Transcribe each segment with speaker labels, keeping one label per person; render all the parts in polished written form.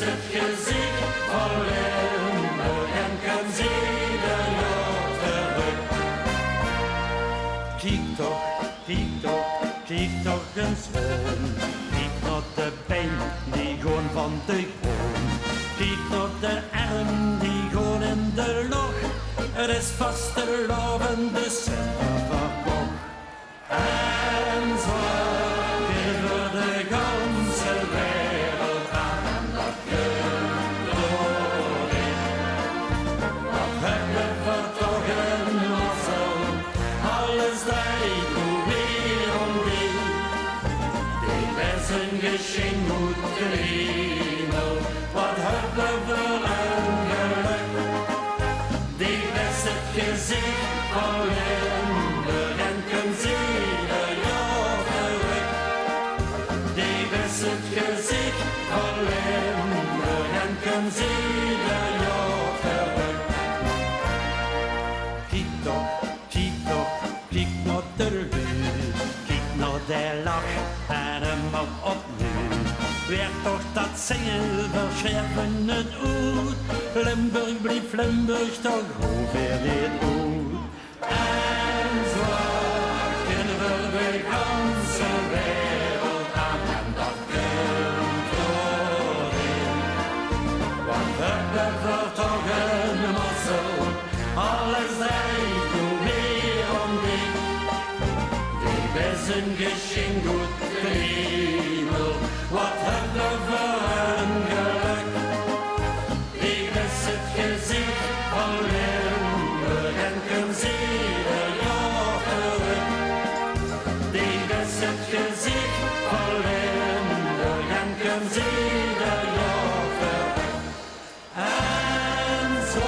Speaker 1: het gezicht van Limburg en kan zien de jaren terug. Kijk toch eens om. Kijk naar de pijn die gewoon van de grond. Kijk naar de arm die gewoon in de log. Er is vast te loven de centen verkocht. En zo voor de ganse wereld aan en dat kunt door in. Wat hebben we toch een mazzel, alles draait nu weer om die. Die wezen geschenk moet kriemel, wat hebben we een geluk. Die is het gezicht van Limburg en kan zien de jaren terug. Die is het gezicht van Limburg en kan zien de jaren terug. Kijk naar de lucht, kijk naar de lach en hem opnieuw. Weer toch dat zingen, we scherpen het uit. Limburg blieft Limburg toch ongeveer niet uit. En zo kunnen we de ganse wereld aan en dat kunt doorheen. Wat hebben we toch een mazzel, alles draait nu weer om die. Die is een geschenk goed kriebel, wat hebben we een geluk. Die is het gezicht van Limburg en kan zien de jaren terug. Die is het gezicht van Limburg en kan zien de jaren terug. En zo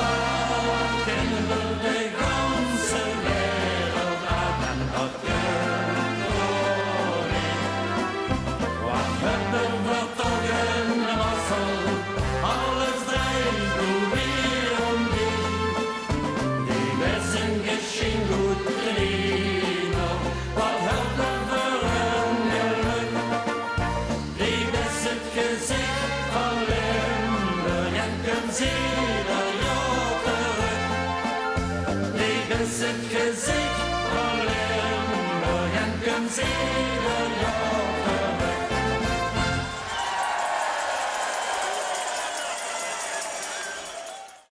Speaker 1: kennen we de ganse wereld aan en dat kunt doorheen. Wat hebben we toch een mazzel, alles draait nu weer om die. Die is een geschenk goed kriemel, wat hebben we een geluk. Die is het gezicht van Limburg en kan zien de jaren terug. Die is het gezicht van Limburg en kan zien